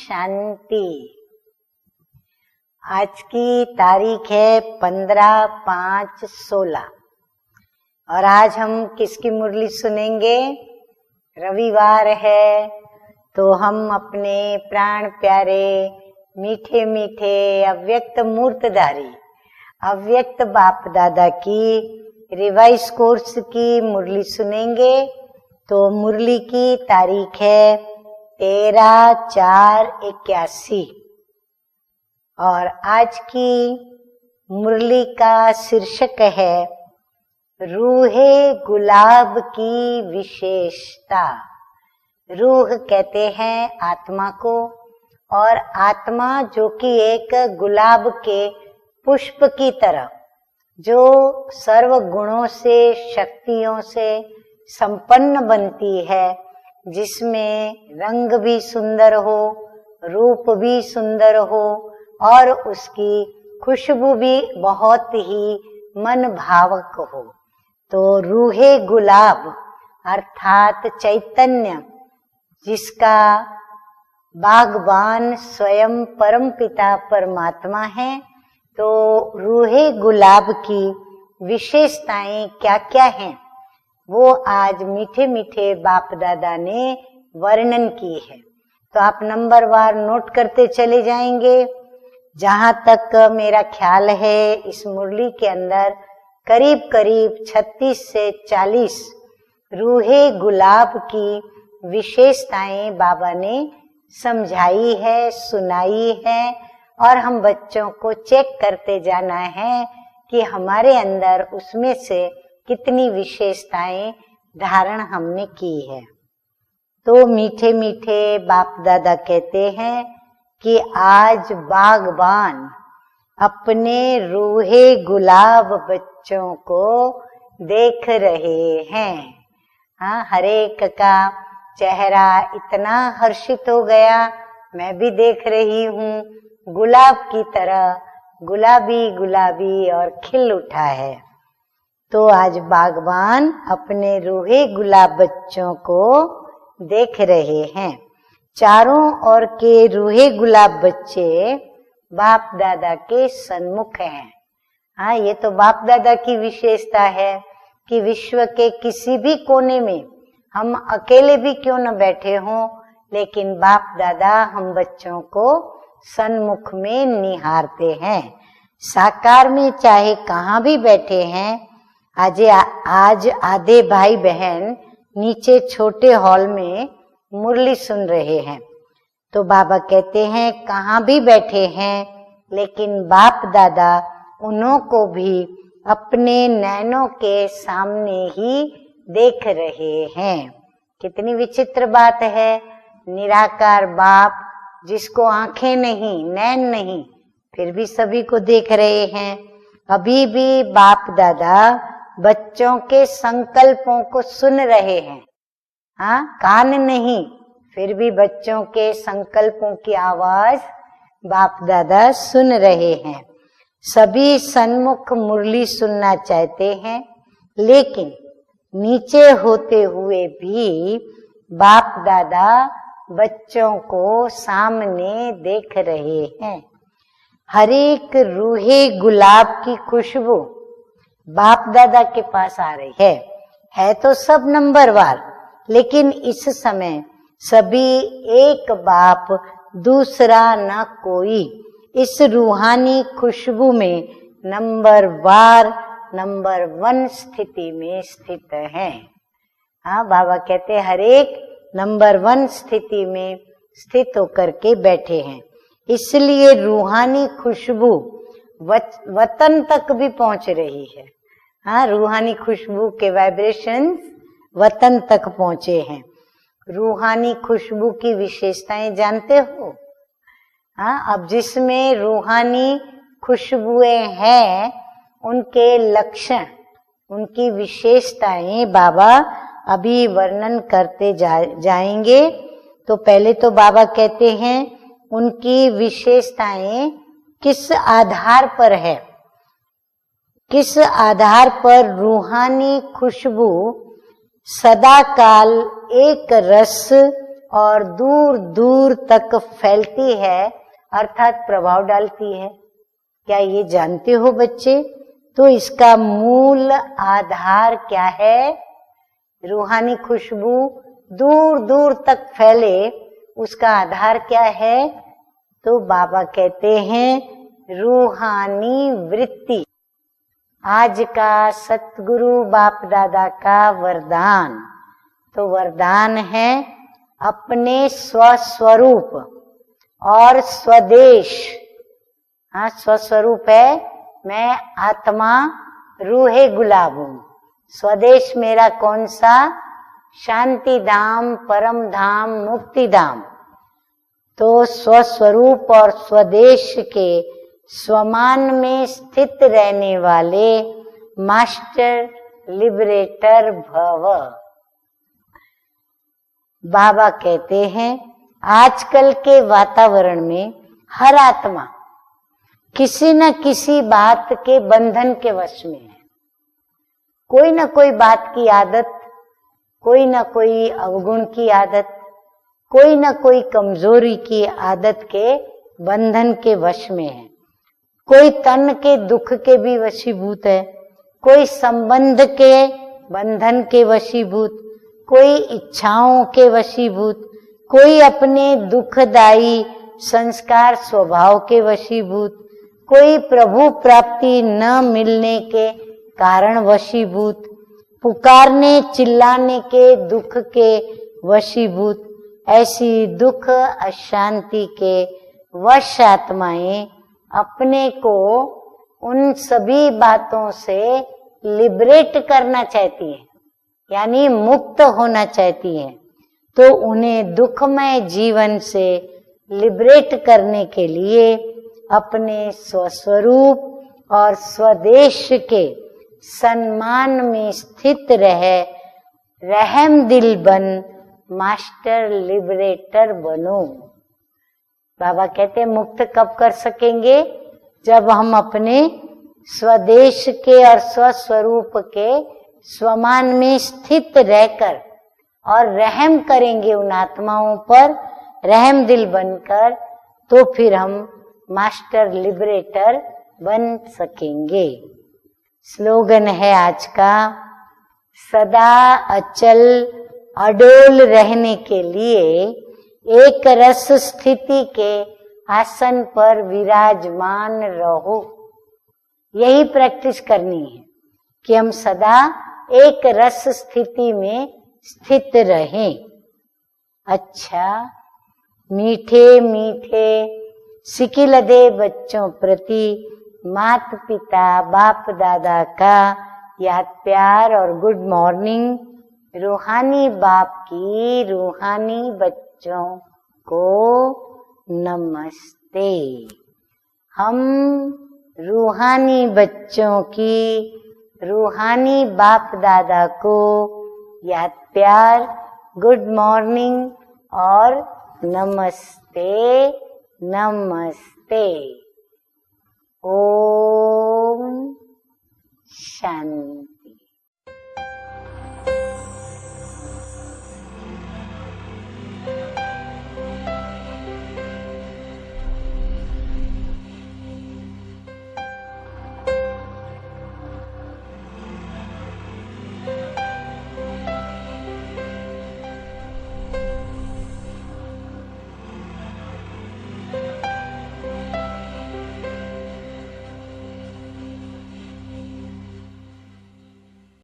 शांति। आज की तारीख है 15/5/16 और आज हम किसकी मुरली सुनेंगे? रविवार है तो हम अपने प्राण प्यारे मीठे मीठे अव्यक्त मूर्तधारी अव्यक्त बाप दादा की रिवाइज कोर्स की मुरली सुनेंगे। तो मुरली की तारीख है 13/4/81 और आज की मुरली का शीर्षक है रूहे गुलाब की विशेषता। रूह कहते हैं आत्मा को, और आत्मा जो कि एक गुलाब के पुष्प की तरह जो सर्व गुणों से शक्तियों से संपन्न बनती है, जिसमें रंग भी सुंदर हो, रूप भी सुंदर हो और उसकी खुशबू भी बहुत ही मन भावक हो। तो रूहे गुलाब अर्थात चैतन्य, जिसका बागबान स्वयं परमपिता परमात्मा है। तो रूहे गुलाब की विशेषताएं क्या क्या हैं, वो आज मीठे मीठे बाप दादा ने वर्णन की है। तो आप नंबरवार नोट करते चले जाएंगे। जहां तक मेरा ख्याल है, इस मुरली के अंदर करीब करीब 36 से 40 रूहे गुलाब की विशेषताएं बाबा ने समझाई है, सुनाई है, और हम बच्चों को चेक करते जाना है कि हमारे अंदर उसमें से कितनी विशेषताएं धारण हमने की है। तो मीठे मीठे बाप दादा कहते हैं कि आज बागबान अपने रूहे गुलाब बच्चों को देख रहे हैं। हाँ, हरेक का चेहरा इतना हर्षित हो गया, मैं भी देख रही हूँ, गुलाब की तरह गुलाबी गुलाबी और खिल उठा है। तो आज बागबान अपने रूहे गुलाब बच्चों को देख रहे हैं। चारों ओर के रूहे गुलाब बच्चे बाप दादा के सन्मुख हैं। हाँ, ये तो बाप दादा की विशेषता है कि विश्व के किसी भी कोने में हम अकेले भी क्यों न बैठे हों, लेकिन बाप दादा हम बच्चों को सन्मुख में निहारते हैं। साकार में चाहे कहाँ भी बैठे हैं। आज आधे भाई बहन नीचे छोटे हॉल में मुरली सुन रहे हैं। तो बाबा कहते हैं कहाँ भी बैठे हैं, लेकिन बाप दादा उन्हों को भी अपने नैनों के सामने ही देख रहे हैं। कितनी विचित्र बात है। निराकार बाप जिसको आंखें नहीं, नैन नहीं, फिर भी सभी को देख रहे हैं। अभी भी बाप दादा बच्चों के संकल्पों को सुन रहे हैं। हाँ, कान नहीं, फिर भी बच्चों के संकल्पों की आवाज बाप दादा सुन रहे हैं। सभी सन्मुख मुरली सुनना चाहते हैं, लेकिन नीचे होते हुए भी बाप दादा बच्चों को सामने देख रहे हैं। हर एक रूहे गुलाब की खुशबू बाप दादा के पास आ रही है तो सब नंबरवार, लेकिन इस समय सभी एक बाप दूसरा न कोई इस रूहानी खुशबू में नंबरवार नंबर 1 स्थिति में स्थित है। हाँ, बाबा कहते हर एक नंबर 1 स्थिति में स्थित होकर के बैठे हैं। इसलिए रूहानी खुशबू वतन तक भी पहुंच रही है। हाँ, रूहानी खुशबू के वाइब्रेशंस वतन तक पहुंचे हैं। रूहानी खुशबू की विशेषताएं जानते हो? हाँ, अब जिसमें रूहानी खुशबुएं हैं, उनके लक्षण, उनकी विशेषताएं बाबा अभी वर्णन करते जाएंगे। तो पहले तो बाबा कहते हैं उनकी विशेषताएं किस आधार पर है, किस आधार पर रूहानी खुशबू सदा काल एक रस और दूर दूर तक फैलती है, अर्थात प्रभाव डालती है। क्या ये जानते हो बच्चे? तो इसका मूल आधार क्या है? रूहानी खुशबू दूर दूर तक फैले, उसका आधार क्या है? तो बाबा कहते हैं रूहानी वृत्ति। आज का सतगुरु बाप दादा का वरदान, तो वरदान है अपने स्वस्वरूप और स्वदेश। हाँ, स्वस्वरूप है मैं आत्मा रूहे गुलाब हूं। स्वदेश मेरा कौन सा? शांति धाम, परम धाम, मुक्ति धाम। तो स्वस्वरूप और स्वदेश के स्वमान में स्थित रहने वाले मास्टर लिबरेटर भव। बाबा कहते हैं आजकल के वातावरण में हर आत्मा किसी न किसी बात के बंधन के वश में है। कोई न कोई बात की आदत, कोई न कोई अवगुण की आदत, कोई न कोई कमजोरी की आदत के बंधन के वश में है। कोई तन के दुख के भी वशीभूत है, कोई संबंध के बंधन के वशीभूत, कोई इच्छाओं के वशीभूत, कोई अपने दुखदायी संस्कार स्वभाव के वशीभूत, कोई प्रभु प्राप्ति न मिलने के कारण वशीभूत, पुकारने चिल्लाने के दुख के वशीभूत। ऐसी दुख अशांति के वश आत्माएं अपने को उन सभी बातों से लिबरेट करना चाहती है, यानी मुक्त होना चाहती है। तो उन्हें दुखमय जीवन से लिबरेट करने के लिए अपने स्वस्वरूप और स्वदेश के सम्मान में स्थित रहे रहम दिल बन मास्टर लिबरेटर बनो। बाबा कहते हैं मुक्त कब कर सकेंगे? जब हम अपने स्वदेश के और स्वस्वरूप के स्वमान में स्थित रहकर और रहम करेंगे उन आत्माओं पर, रहम दिल बनकर, तो फिर हम मास्टर लिबरेटर बन सकेंगे। स्लोगन है आज का, सदा अचल अडोल रहने के लिए एक रस स्थिति के आसन पर विराजमान रहो। यही प्रैक्टिस करनी है कि हम सदा एक रस स्थिति में स्थित रहें। अच्छा, मीठे मीठे सिकिलदे बच्चों प्रति मात पिता बाप दादा का याद प्यार और गुड मॉर्निंग। रूहानी बाप की रूहानी बच्चों को नमस्ते। हम रूहानी बच्चों की रूहानी बाप दादा को याद प्यार, गुड मॉर्निंग और नमस्ते नमस्ते। ओम शांति।